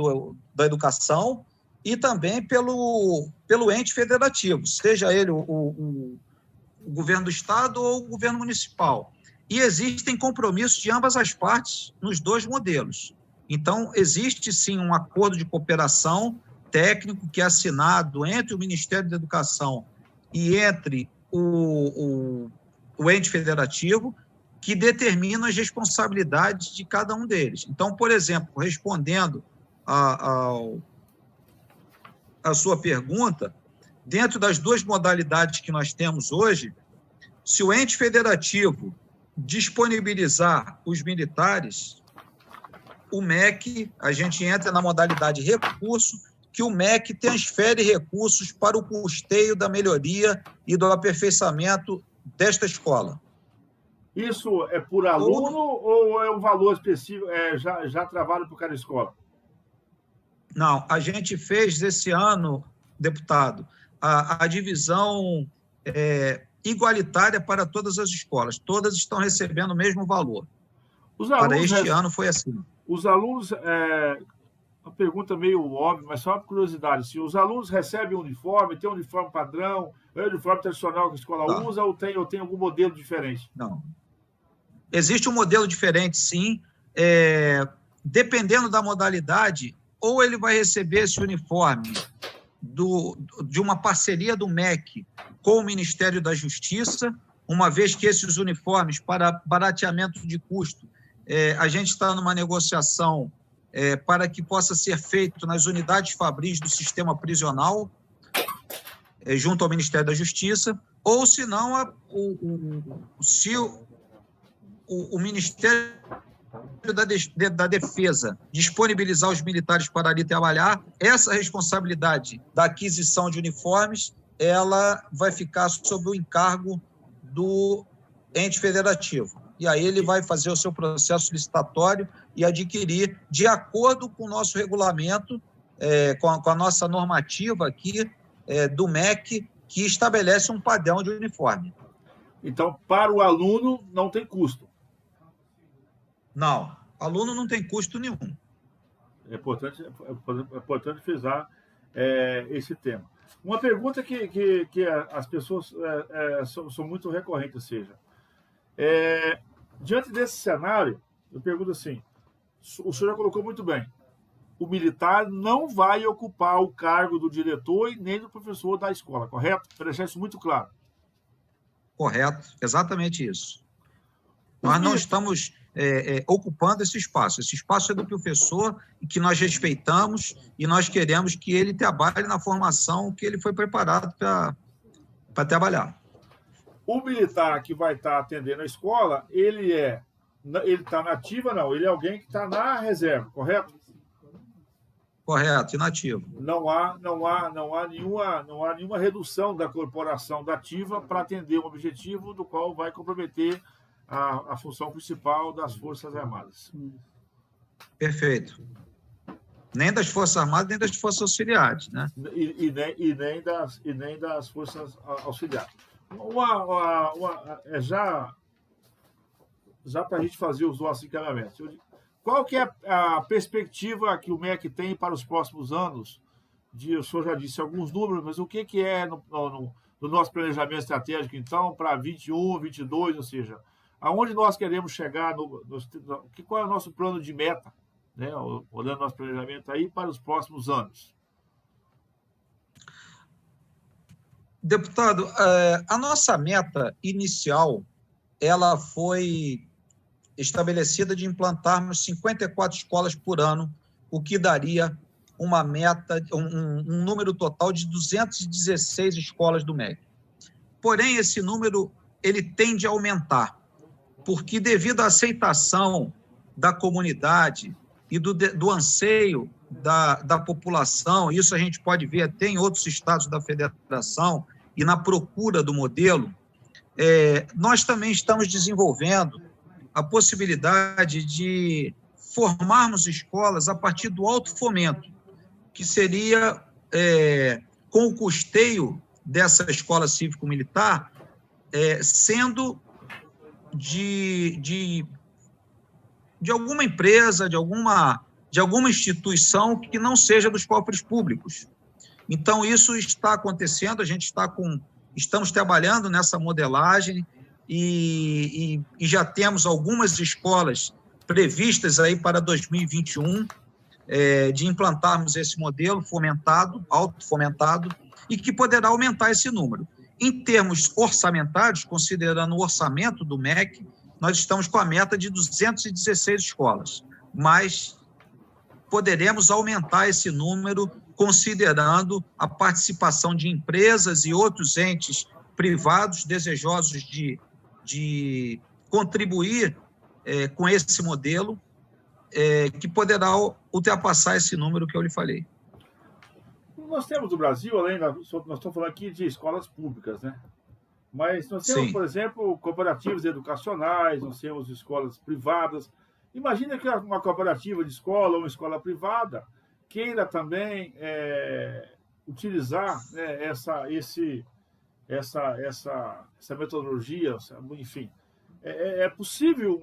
da Educação e também pelo ente federativo, seja ele o governo do Estado ou o governo municipal. E existem compromissos de ambas as partes nos dois modelos. Então, existe, sim, um acordo de cooperação técnico que é assinado entre o Ministério da Educação e entre o ente federativo, que determina as responsabilidades de cada um deles. Então, por exemplo, respondendo a sua pergunta, dentro das duas modalidades que nós temos hoje, se o ente federativo disponibilizar os militares, o MEC, a gente entra na modalidade recurso, que o MEC transfere recursos para o custeio da melhoria e do aperfeiçoamento desta escola. Isso é por aluno ou é um valor específico, já travado por cada escola? Não, a gente fez esse ano, deputado, a divisão igualitária para todas as escolas. Todas estão recebendo o mesmo valor. Para este ano foi assim. Os alunos, uma pergunta meio óbvia, mas só por curiosidade, se os alunos recebem uniforme, tem um uniforme padrão, é o uniforme tradicional que a escola usa ou tem algum modelo diferente? Não. Existe um modelo diferente, sim. Dependendo da modalidade, ou ele vai receber esse uniforme de uma parceria do MEC com o Ministério da Justiça, uma vez que esses uniformes, para barateamento de custo, a gente está numa negociação para que possa ser feito nas unidades fabris do sistema prisional, junto ao Ministério da Justiça, ou se não, se o Ministério da Defesa disponibilizar os militares para ali trabalhar, essa responsabilidade da aquisição de uniformes, ela vai ficar sob o encargo do ente federativo. E aí ele vai fazer o seu processo licitatório e adquirir, de acordo com o nosso regulamento, com a nossa normativa aqui do MEC, que estabelece um padrão de uniforme. Então, para o aluno, não tem custo? Não, aluno não tem custo nenhum. É importante frisar esse tema. Uma pergunta que as pessoas são muito recorrentes, ou seja, diante desse cenário, eu pergunto assim, o senhor já colocou muito bem, o militar não vai ocupar o cargo do diretor e nem do professor da escola, correto? Para deixar isso muito claro. Correto, exatamente isso. Nós não estamos ocupando esse espaço. Esse espaço é do professor e que nós respeitamos e nós queremos que ele trabalhe na formação que ele foi preparado para trabalhar. O militar que vai estar atendendo a escola, ele está na ativa, não? Ele é alguém que está na reserva, correto? Correto, inativo. Não há nenhuma redução da corporação da ativa para atender um objetivo do qual vai comprometer a função principal das Forças Armadas. Perfeito. Nem das Forças Armadas, nem das Forças Auxiliares, né? E nem das Forças Auxiliares. Já para a gente fazer os nossos encaminhamentos, qual que é a perspectiva que o MEC tem para os próximos anos? O senhor já disse alguns números, mas o que é no nosso planejamento estratégico, então, para 21, 22, ou seja, aonde nós queremos chegar, qual é o nosso plano de meta, né? Olhando nosso planejamento aí para os próximos anos? Deputado, a nossa meta inicial, ela foi estabelecida de implantarmos 54 escolas por ano, o que daria uma meta, um número total de 216 escolas do MEC. porém, esse número ele tende a aumentar, porque devido à aceitação da comunidade e do anseio da população, isso a gente pode ver até em outros estados da federação, e na procura do modelo, nós também estamos desenvolvendo a possibilidade de formarmos escolas a partir do alto-fomento, que seria, com o custeio dessa escola cívico-militar, sendo de alguma empresa, de alguma instituição que não seja dos cofres públicos. Então, isso está acontecendo, a gente estamos trabalhando nessa modelagem e já temos algumas escolas previstas aí para 2021, de implantarmos esse modelo fomentado, autofomentado, e que poderá aumentar esse número. Em termos orçamentários, considerando o orçamento do MEC, nós estamos com a meta de 216 escolas, mas poderemos aumentar esse número considerando a participação de empresas e outros entes privados desejosos de contribuir com esse modelo, que poderá ultrapassar esse número que eu lhe falei. Nós temos no Brasil, nós estamos falando aqui de escolas públicas, né? Mas nós temos, por exemplo, cooperativas educacionais, nós temos escolas privadas. Imagina que uma cooperativa de escola ou uma escola privada queira também utilizar, né, essa metodologia, enfim. É possível,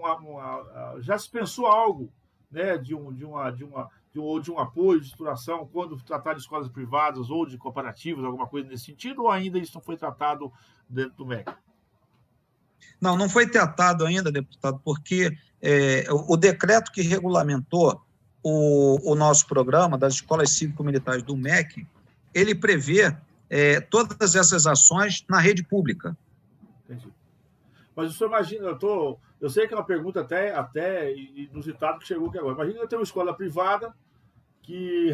já se pensou algo, né, de um apoio, de estruturação, quando tratar de escolas privadas ou de cooperativas, alguma coisa nesse sentido, ou ainda isso não foi tratado dentro do MEC? Não foi tratado ainda, deputado, porque o decreto que regulamentou o nosso programa das escolas cívico-militares do MEC, ele prevê todas essas ações na rede pública. Entendi. Mas o senhor imagina, eu sei que é uma pergunta até inusitada que chegou aqui agora. Imagina eu ter uma escola privada que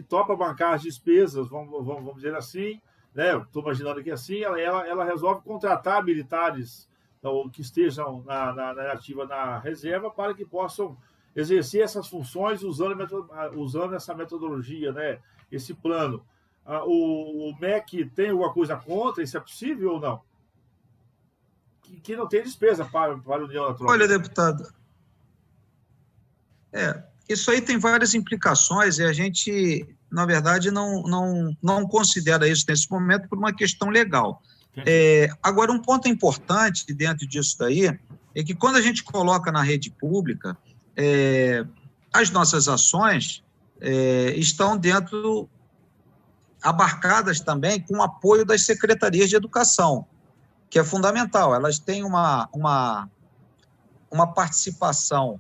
topa bancar as despesas, vamos dizer assim, né? Estou imaginando aqui assim, ela resolve contratar militares que estejam na ativa na reserva para que possam exercer essas funções usando essa metodologia, né? Esse plano. O MEC tem alguma coisa contra? Isso é possível ou não? Que não tem despesa para a União Natural. Olha, deputado, isso aí tem várias implicações e a gente, na verdade, não considera isso nesse momento por uma questão legal. Agora, um ponto importante dentro disso daí é que quando a gente coloca na rede pública, as nossas ações estão abarcadas também com o apoio das secretarias de educação, que é fundamental. Elas têm uma participação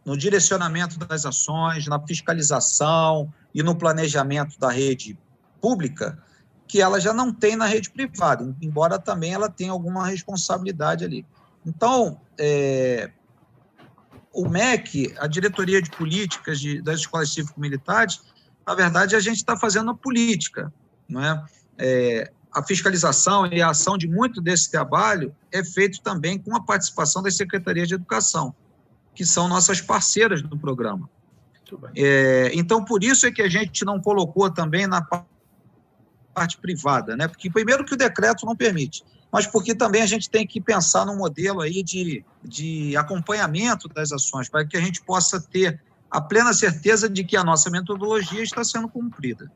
no direcionamento das ações, na fiscalização e no planejamento da rede pública, que ela já não tem na rede privada, embora também ela tenha alguma responsabilidade ali. Então, o MEC, a Diretoria de Políticas das Escolas Cívico-Militares, na verdade, a gente está fazendo a política, não é? A fiscalização e a ação de muito desse trabalho é feito também com a participação das secretarias de educação, que são nossas parceiras no programa. Então, por isso é que a gente não colocou também na parte privada, né? Porque, primeiro, que o decreto não permite, mas porque também a gente tem que pensar num modelo aí de acompanhamento das ações, para que a gente possa ter a plena certeza de que a nossa metodologia está sendo cumprida.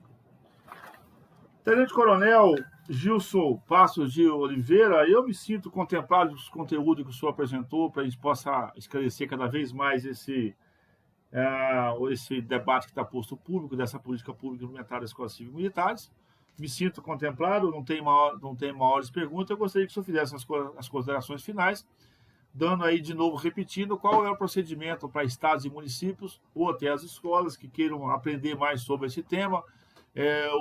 Tenente Coronel Gilson Passos de Oliveira, eu me sinto contemplado dos conteúdos que o senhor apresentou para a gente possa esclarecer cada vez mais esse debate que está posto ao público, dessa política pública implementada das escolas cívico-militares. Me sinto contemplado, não tem maiores perguntas. Eu gostaria que o senhor fizesse as considerações finais, dando aí, de novo, repetindo, qual é o procedimento para estados e municípios, ou até as escolas que queiram aprender mais sobre esse tema.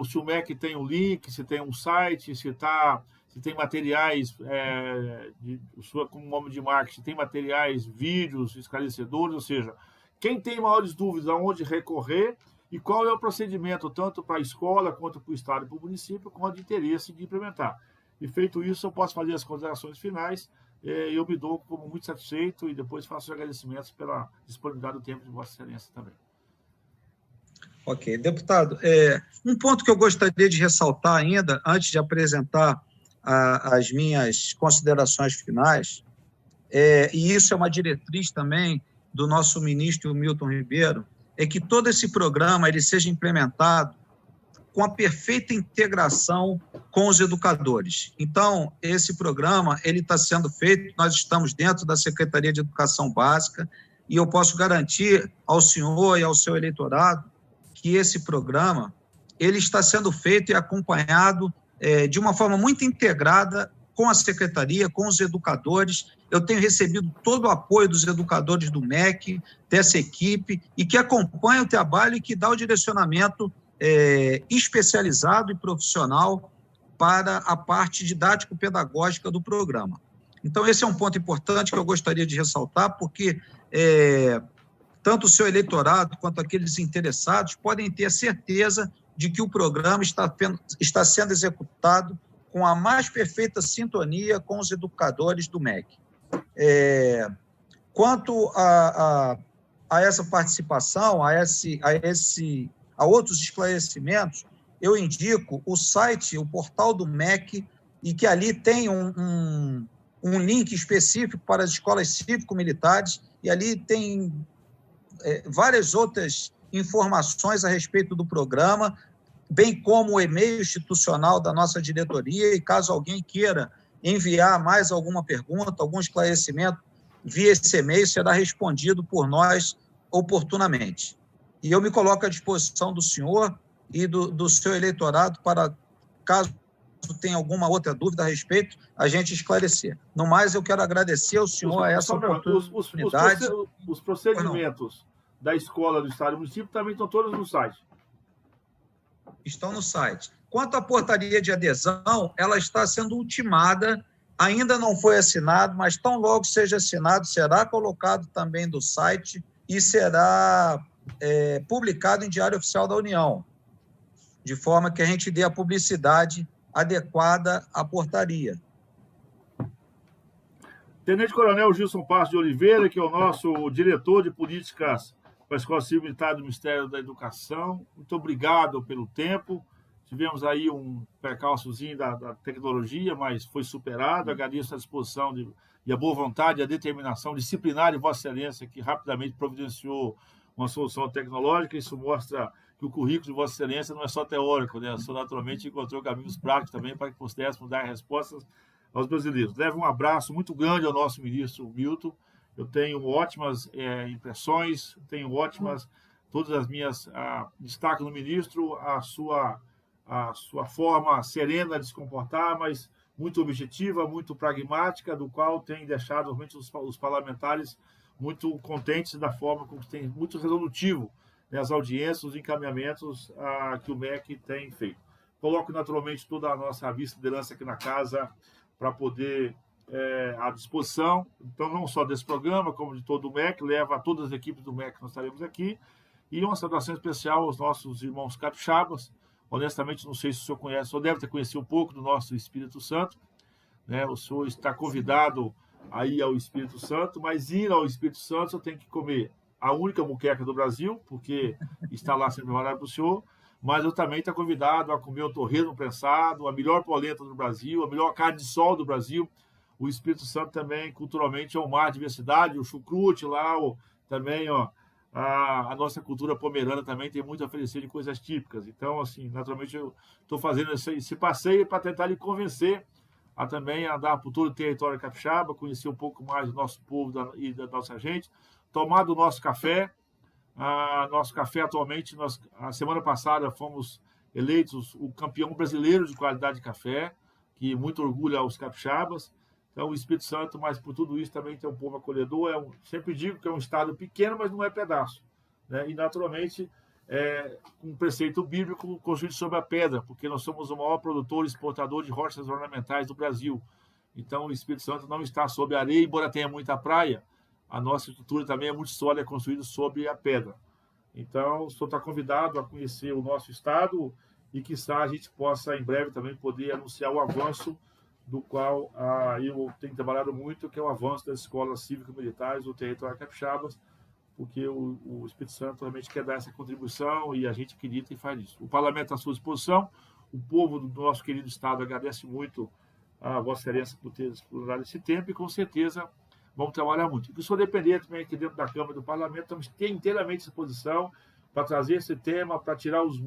Se o MEC tem um link, se tem um site, se tem materiais, como nome de marketing, tem materiais, vídeos esclarecedores, ou seja, quem tem maiores dúvidas aonde recorrer e qual é o procedimento, tanto para a escola, quanto para o Estado e para o município, com de interesse de implementar. E feito isso, eu posso fazer as considerações finais, eu me dou como muito satisfeito e depois faço os agradecimentos pela disponibilidade do tempo de Vossa Excelência também. Ok. Deputado, um ponto que eu gostaria de ressaltar ainda, antes de apresentar as minhas considerações finais, e isso é uma diretriz também do nosso ministro Milton Ribeiro, é que todo esse programa ele seja implementado com a perfeita integração com os educadores. Então, esse programa ele está sendo feito, nós estamos dentro da Secretaria de Educação Básica, e eu posso garantir ao senhor e ao seu eleitorado que esse programa ele está sendo feito e acompanhado de uma forma muito integrada com a Secretaria, com os educadores. Eu tenho recebido todo o apoio dos educadores do MEC, dessa equipe, e que acompanha o trabalho e que dá o direcionamento especializado e profissional para a parte didático-pedagógica do programa. Então, esse é um ponto importante que eu gostaria de ressaltar, porque tanto o seu eleitorado quanto aqueles interessados podem ter certeza de que o programa está sendo executado com a mais perfeita sintonia com os educadores do MEC. Quanto a essa participação, a outros esclarecimentos, eu indico o site, o portal do MEC, e que ali tem um link específico para as escolas cívico-militares, e ali tem várias outras informações a respeito do programa, bem como o e-mail institucional da nossa diretoria, e caso alguém queira enviar mais alguma pergunta, algum esclarecimento, via esse e-mail, será respondido por nós oportunamente. E eu me coloco à disposição do senhor e do seu eleitorado para, caso tenha alguma outra dúvida a respeito, a gente esclarecer. No mais, eu quero agradecer ao senhor a essa oportunidade. Os procedimentos da escola do Estado e do município também estão todos no site. Estão no site. Quanto à portaria de adesão, ela está sendo ultimada, ainda não foi assinado, mas tão logo seja assinado, será colocado também no site e será publicado em Diário Oficial da União, de forma que a gente dê a publicidade adequada à portaria. Tenente Coronel Gilson Passos de Oliveira, que é o nosso diretor de políticas para a Escola Civil Militar do Ministério da Educação. Muito obrigado pelo tempo. Tivemos aí um percalçozinho da tecnologia, mas foi superado. Agradeço a disposição e a boa vontade, a determinação disciplinar de Vossa Excelência, que rapidamente providenciou uma solução tecnológica. Isso mostra que o currículo de Vossa Excelência não é só teórico, né? Só naturalmente encontrou caminhos práticos também para que pudéssemos dar respostas aos brasileiros. Leve um abraço muito grande ao nosso ministro Milton. Eu tenho ótimas impressões, tenho ótimas, todas as minhas, destaco no ministro a sua forma serena de se comportar, mas muito objetiva, muito pragmática, do qual tem deixado realmente os parlamentares muito contentes da forma como tem muito resolutivo, né, as audiências, os encaminhamentos que o MEC tem feito. Coloco naturalmente toda a nossa vice-liderança aqui na casa para poder à disposição, então não só desse programa, como de todo o MEC, leva a todas as equipes do MEC que nós estaremos aqui, e uma saudação especial aos nossos irmãos capixabas. Honestamente, não sei se o senhor conhece, o senhor deve ter conhecido um pouco do nosso Espírito Santo, né? O senhor está convidado a ir ao Espírito Santo, mas ir ao Espírito Santo, eu tenho que comer a única muqueca do Brasil, porque está lá sendo preparado para o senhor, mas eu também estou convidado a comer o torresmo prensado, a melhor polenta do Brasil, a melhor carne de sol do Brasil. O Espírito Santo também, culturalmente, é um mar de diversidade, o chucrute lá, também, a nossa cultura pomerana também tem muito a oferecer de coisas típicas. Então, assim, naturalmente, eu estou fazendo esse passeio para tentar lhe convencer a também andar por todo o território capixaba, conhecer um pouco mais do nosso povo e da nossa gente, tomar do nosso café. Nosso café, atualmente, a semana passada fomos eleitos o campeão brasileiro de qualidade de café, que muito orgulha aos capixabas. Então, o Espírito Santo, mas por tudo isso também tem um povo acolhedor. Sempre digo que é um estado pequeno, mas não é pedaço, né? E, naturalmente, um preceito bíblico construído sobre a pedra, porque nós somos o maior produtor e exportador de rochas ornamentais do Brasil. Então, o Espírito Santo não está sob a areia, embora tenha muita praia. A nossa estrutura também é muito sólida, construída sobre a pedra. Então, o senhor está convidado a conhecer o nosso estado e, quiçá, a gente possa, em breve, também poder anunciar o avanço do qual eu tenho trabalhado muito, que é o avanço das escolas cívico-militares do território capixabas, porque o Espírito Santo realmente quer dar essa contribuição e a gente acredita e faz isso. O parlamento está à sua disposição, o povo do nosso querido estado agradece muito a Vossa Excelência por ter explorado esse tempo e, com certeza, vamos trabalhar muito. E que o senhor depender também aqui dentro da Câmara do Parlamento, estamos inteiramente à disposição para trazer esse tema, para tirar os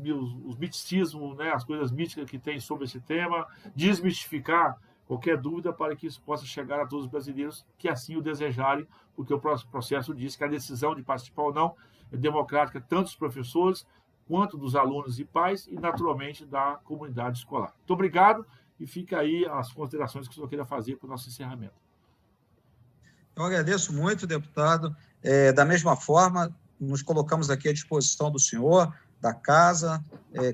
miticismos, né, as coisas míticas que tem sobre esse tema, desmistificar qualquer dúvida para que isso possa chegar a todos os brasileiros que assim o desejarem, porque o processo diz que a decisão de participar ou não é democrática, tanto dos professores quanto dos alunos e pais e, naturalmente, da comunidade escolar. Muito obrigado e fica aí as considerações que o senhor queira fazer para o nosso encerramento. Eu agradeço muito, deputado. Da mesma forma, nos colocamos aqui à disposição do senhor, da casa,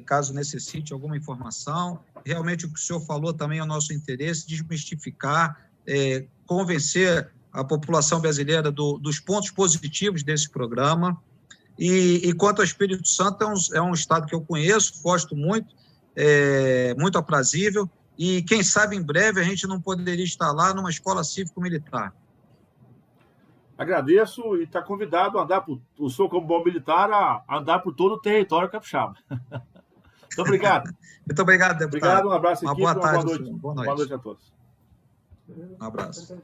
caso necessite alguma informação. Realmente, o que o senhor falou também é o nosso interesse, desmistificar, convencer a população brasileira dos pontos positivos desse programa. E quanto ao Espírito Santo, é um estado que eu conheço, gosto muito, muito aprazível, e quem sabe em breve a gente não poderia estar lá numa escola cívico-militar. Agradeço e está convidado a andar, o senhor como bom militar, a andar por todo o território capixaba. Muito obrigado. Muito obrigado, deputado. Obrigado, um abraço aqui. Boa tarde, boa noite. Boa noite. Boa noite a todos. Um abraço.